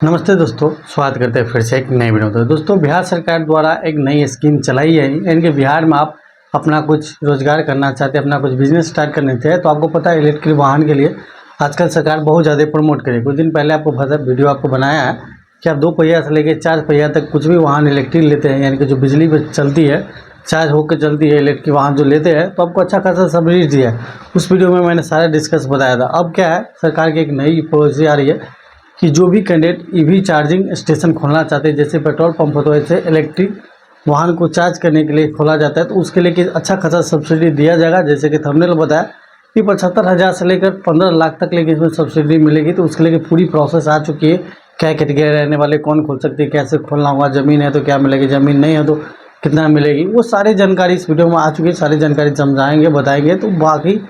नमस्ते दोस्तों, स्वागत करते हैं फिर से एक नई वीडियो में। दोस्तों, बिहार सरकार द्वारा एक नई स्कीम चलाई है, यानी कि बिहार में आप अपना कुछ रोजगार करना चाहते हैं, अपना कुछ बिजनेस स्टार्ट करना चाहते हैं, तो आपको पता है इलेक्ट्रिक वाहन के लिए आजकल सरकार बहुत ज़्यादा प्रमोट करी। कुछ दिन पहले आपको वीडियो आपको बनाया है कि आप 2 पहिया से लेकर 4 पहिया तक कुछ भी वाहन इलेक्ट्रिक लेते हैं, यानी कि जो बिजली पर चलती है, चार्ज होकर चलती है, इलेक्ट्रिक वाहन जो लेते हैं तो आपको अच्छा खासा सब्सिडी दिया है। उस वीडियो में मैंने सारा डिस्कस बताया था। अब क्या है, सरकार की एक नई पॉलिसी आ रही है कि जो भी कैंडिडेट ईवी चार्जिंग स्टेशन खोलना चाहते हैं, जैसे पेट्रोल पंप हो तो ऐसे इलेक्ट्रिक वाहन को चार्ज करने के लिए खोला जाता है, तो उसके लिए कि अच्छा खासा सब्सिडी दिया जाएगा। जैसे कि थंबनेल बताया कि 75,000 से लेकर 15 लाख तक लेके इसमें सब्सिडी मिलेगी। तो उसके लिए पूरी प्रोसेस आ चुकी है, क्या कैटेगरी रहने वाले, कौन खोल सकते हैं, कैसे खोलना होगा, ज़मीन है तो क्या मिलेगी, ज़मीन नहीं है तो कितना मिलेगी, वो सारी जानकारी इस वीडियो में आ चुकी है। सारी जानकारी समझाएंगे, बताएंगे। तो बाकी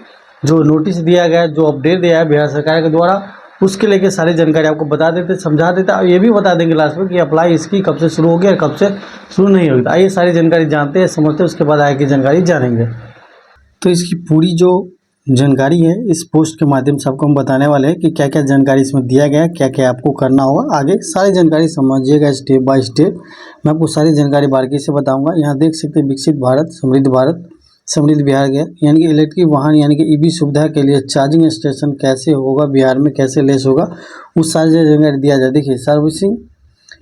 जो नोटिस दिया गया है, जो अपडेट दिया है बिहार सरकार के द्वारा, उसके लेके सारी जानकारी आपको बता देते, समझा देते, और ये भी बता देंगे लास्ट में कि अप्लाई इसकी कब से शुरू होगी और कब से शुरू नहीं होगी। आइए सारी जानकारी जानते हैं, समझते हैं, उसके बाद आगे की जानकारी जानेंगे। तो इसकी पूरी जो जानकारी है इस पोस्ट के माध्यम से आपको हम बताने वाले हैं कि क्या क्या जानकारी इसमें दिया गया है, क्या क्या आपको करना होगा। आगे सारी जानकारी समझिएगा स्टेप बाय स्टेप। मैं आपको सारी जानकारी बारीकी से बताऊँगा। यहाँ देख सकते हैं विकसित भारत समृद्ध बिहार गया, यानी कि इलेक्ट्रिक वाहन यानी कि ईवी सुविधा के लिए चार्जिंग स्टेशन कैसे होगा, बिहार में कैसे लेस होगा, उस सारी जानकारी दिया जाए। देखिए, सर्विसिंग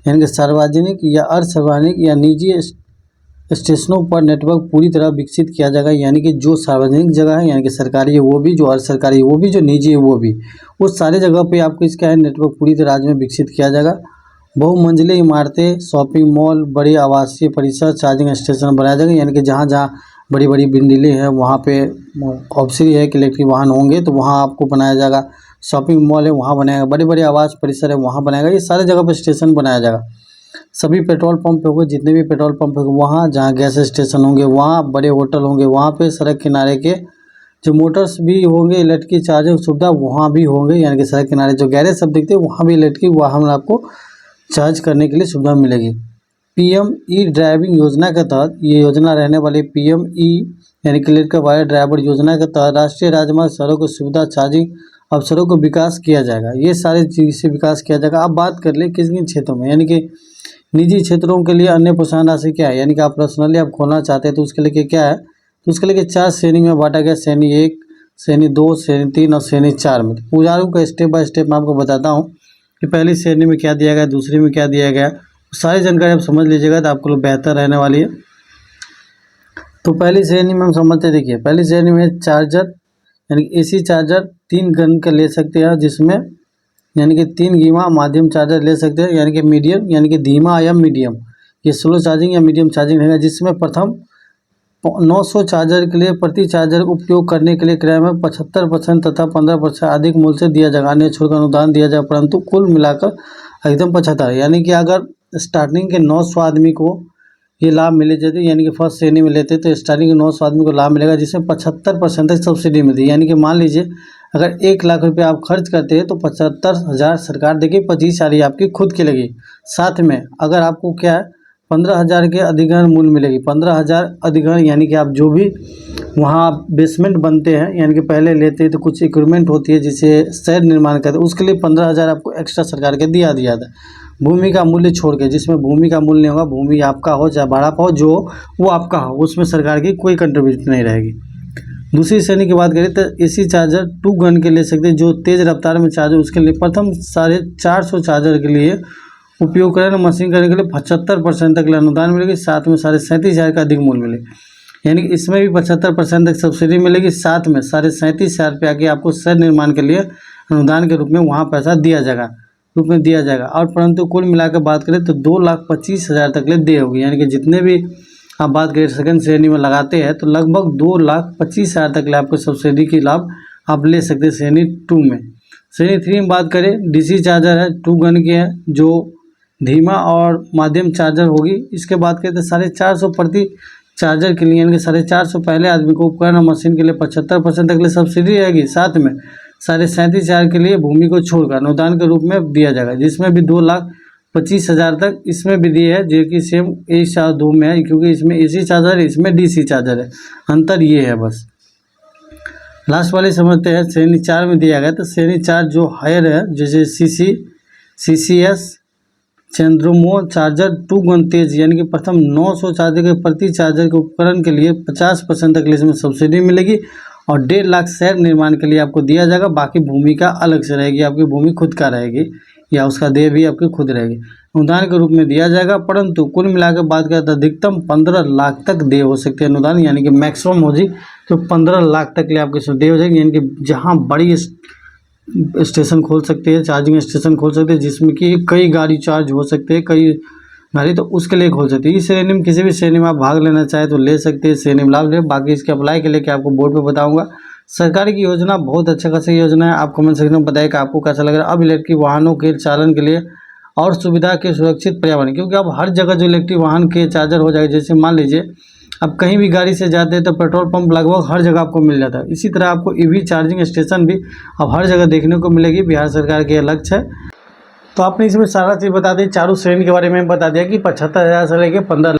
यानी कि सार्वजनिक या अर्धसार्वजनिक या निजी स्टेशनों पर नेटवर्क पूरी तरह विकसित किया जाएगा, यानी कि जो सार्वजनिक जगह है यानी कि सरकारी है वो भी, जो अर्ध सरकारी है वो भी, जो निजी है वो भी, उस सारे जगह पे आपको इसका है नेटवर्क पूरी तरह राज्य में विकसित किया जाएगा। बहुमंजिले इमारतें, शॉपिंग मॉल, बड़े आवासीय परिसर, चार्जिंग स्टेशन बनाया जाएगा, यानी कि जहाँ जहाँ बड़ी बड़ी बिल्डिंगें हैं वहाँ पे ऑब्वियसली है कि इलेक्ट्रिक वाहन होंगे तो वहाँ आपको बनाया जाएगा। शॉपिंग मॉल है वहाँ बनाएगा, बड़े बड़े आवास परिसर है वहाँ बनाएगा, ये सारे जगह पर स्टेशन बनाया जाएगा। सभी पेट्रोल पंप होंगे, जितने भी पेट्रोल पंप होंगे वहाँ, जहाँ गैस स्टेशन होंगे वहाँ, बड़े होटल होंगे वहाँ पे, सड़क किनारे के जो मोटर्स भी होंगे, इलेक्ट्रिक चार्जिंग सुविधा वहाँ भी होंगे, यानी कि सड़क किनारे जो गैरेज सब दिखते हैं वहाँ भी इलेक्ट्रिक वाहन आपको चार्ज करने के लिए सुविधा मिलेगी। पीएम ई ड्राइविंग योजना के तहत, ये योजना रहने वाली पीएम ई यानी कि इलेक्ट्रिक वाहन ड्राइवर योजना के तहत राष्ट्रीय राजमार्ग सड़कों की सुविधा चार्जिंग अवसरों को विकास किया जाएगा। ये सारी चीज़ से विकास किया जाएगा। अब बात कर ले किन किन क्षेत्रों में, यानी कि निजी क्षेत्रों के लिए अन्य प्रोत्साहन राशि क्या है, यानी कि आप पर्सनली आप खोलना चाहते हैं तो उसके लिए क्या है, तो उसके लिए 4 श्रेणी में बांटा गया, श्रेणी 1, श्रेणी 2, श्रेणी 3 और श्रेणी 4 में। पुजारियों का स्टेप बाय स्टेप मैं आपको बताता हूँ कि पहली श्रेणी में क्या दिया गया, दूसरी में क्या दिया गया, सारी जानकारी आप समझ लीजिएगा तो आपको बेहतर रहने वाली है। तो पहली श्रेणी में हम समझते, देखिए पहली श्रेणी में चार्जर यानी कि एसी चार्जर 3 गन का ले सकते हैं, जिसमें यानी कि 3 धीमा माध्यम चार्जर ले सकते हैं, यानी कि मीडियम यानी कि धीमा या मीडियम, ये स्लो चार्जिंग या मीडियम चार्जिंग रहेगा, जिसमें प्रथम 900 चार्जर के लिए प्रति चार्जर उपयोग करने के लिए किराए में 75% तथा 15% अधिक मूल्य से दिया जाएगा, अन्य छोड़ अनुदान दिया जाएगा, परंतु कुल मिलाकर एकदम 75, यानी कि अगर स्टार्टिंग के 900 आदमी को ये लाभ मिले जाते, यानी कि फर्स्ट श्रेणी में लेते तो स्टार्टिंग के 900 आदमी को लाभ मिलेगा, जिसमें 75% तक सब्सिडी मिलती है। यानी कि मान लीजिए अगर 1 लाख रुपये आप खर्च करते हैं तो 75,000 सरकार देगी, 25,000 आपकी खुद की लगी। साथ में अगर आपको क्या है 15,000 के अधिग्रहण मूल्य मिलेगी, 15,000 अधिग्रहण, यानी कि आप जो भी वहाँ बेसमेंट बनते हैं, यानी कि पहले लेते हैं तो कुछ इक्विपमेंट होती है जिसे शेड निर्माण करते हैं, उसके लिए 15,000 आपको एक्स्ट्रा सरकार के दिया था। भूमि का मूल्य छोड़ के, जिसमें भूमि का मूल्य नहीं होगा, भूमि आपका हो चाहे भाड़ा पाओ जो वो आपका हो, उसमें सरकार की कोई कंट्रीब्यूशन नहीं रहेगी। दूसरी श्रेणी की बात करें तो एसी चार्जर 2 गन के ले सकते हैं, जो तेज़ रफ्तार में चार्जर, उसके लिए प्रथम 450 चार्जर के लिए उपयोग करें मशीन करने के लिए 75% तक अनुदान मिलेगी, साथ में 37,500 का अधिक मूल्य मिलेगा, यानी कि इसमें भी 75% तक सब्सिडी मिलेगी, साथ में 37,500 रुपया के आपको शहर निर्माण के लिए अनुदान के रूप में वहाँ पैसा दिया जाएगा और परंतु कुल मिलाकर बात करें तो 2,25,000 तक ले दे होगी, यानी कि जितने भी आप बात करें सेकंड श्रेणी में लगाते हैं तो लगभग 2,25,000 तक ले आपको सब्सिडी की लाभ आप ले सकते हैं श्रेणी 2 में। श्रेणी 3 में बात करें, डीसी चार्जर है 2 गन के है, जो धीमा और माध्यम चार्जर होगी। इसके बाद करें तो 450 प्रति चार्जर के लिए, यानी कि 450 पहले आदमी को उपकरण और मशीन के लिए 75% तक ले सब्सिडी रहेगी, साथ में 37,500 के लिए भूमि को छोड़कर अनुदान के रूप में दिया जाएगा, जिसमें भी 2,25,000 तक इसमें भी दिए है, जो कि सेम A2 में है, क्योंकि इसमें एसी चार्जर है, इसमें डीसी चार्जर है, अंतर ये है बस। लास्ट वाले समझते हैं श्रेणी 4 में दिया गया, तो श्रेणी 4 जो हायर है, जैसे सीसी CCS चंद्रमो चार्जर 2 गुण तेज यानी कि प्रथम 900 चार्जर के प्रति चार्जर के उपकरण के लिए 50% तक इसमें सब्सिडी मिलेगी और 1.5 लाख शहर निर्माण के लिए आपको दिया जाएगा। बाकी भूमि का अलग से रहेगी, आपकी भूमि खुद का रहेगी या उसका देय भी आपकी खुद रहेगी, अनुदान के रूप में दिया जाएगा। परंतु कुल मिलाकर बात करें तो अधिकतम 15 लाख तक देय हो सकते हैं अनुदान, यानी कि मैक्सिमम हो जी तो 15 लाख तक के लिए आपकी देय हो जाएगी। यानी कि जहाँ बड़ी स्टेशन खोल सकते हैं, चार्जिंग स्टेशन खोल सकते हैं जिसमें कि कई गाड़ी चार्ज हो सकते हैं, कई गाड़ी, तो उसके लिए खोल सकते हैं। इस श्रेणी में किसी भी श्रेणी में आप भाग लेना चाहे तो ले सकते हैं, श्रेणी में लाभ ले। बाकी इसके अप्लाई के लिए क्या आपको बोर्ड पे बताऊंगा। सरकार की योजना बहुत अच्छा खासी योजना है, आप कमेंट सेक्शन में बताइए कि आपको कैसा लग रहा है। अब इलेक्ट्रिक वाहनों के चालन के लिए और सुविधा के सुरक्षित पर्यावरण, क्योंकि अब हर जगह जो इलेक्ट्रिक वाहन के चार्जर हो जाएगा, जैसे मान लीजिए अब कहीं भी गाड़ी से जाते हैं तो पेट्रोल पंप लगभग हर जगह आपको मिल जाता है। इसी तरह आपको EV चार्जिंग स्टेशन भी अब हर जगह देखने को मिलेगी, बिहार सरकार के लक्ष्य है। तो आपने इसमें सारा चीज़ बता दी, चारों श्रेणी के बारे में बता दिया कि 75,000 से लेकर 15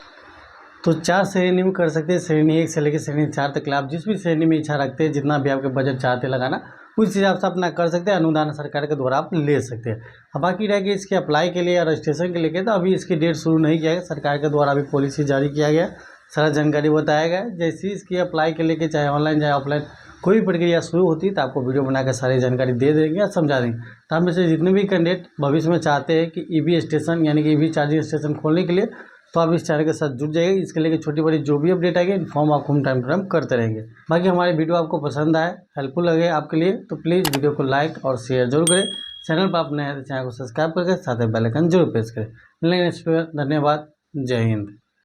तो 4 श्रेणी में कर सकते हैं, श्रेणी 1 से लेकर श्रेणी 4 तक। आप जिस भी श्रेणी में इच्छा रखते हैं, जितना भी आपके बजट चाहते हैं लगाना, उस हिसाब से अपना कर सकते हैं, अनुदान सरकार के द्वारा आप ले सकते हैं। अब बाकी रह गई इसके अप्लाई के लिए या रजिस्ट्रेशन के लिए, तो अभी इसकी डेट शुरू नहीं किया गया, सरकार के द्वारा अभी पॉलिसी जारी किया गया, सारा जानकारी बताया गया। जैसे इसकी अप्लाई के लेके चाहे ऑनलाइन चाहे ऑफलाइन कोई प्रक्रिया शुरू होती है तो आपको वीडियो बनाकर सारी जानकारी दे देंगे या समझा देंगे। तो हम में से जितने भी कैंडिडेट भविष्य में चाहते हैं कि EV स्टेशन यानी कि EV चार्जिंग स्टेशन खोलने के लिए, तो आप इस चैनल के साथ जुड़ जाइए। इसके लिए छोटी बड़ी जो भी अपडेट आएगी इन्फॉर्म आपको हम टाइम टू टाइम करते रहेंगे। बाकी हमारी वीडियो आपको पसंद आए, हेल्पफुल लगे आपके लिए, तो प्लीज़ वीडियो को लाइक और शेयर जरूर करें। चैनल पर आप नए हैं तो चैनल को सब्सक्राइब करके साथ ही बेल आइकन जरूर प्रेस करें। मिलेंगे नेक्स्ट वीडियो। धन्यवाद, जय हिंद।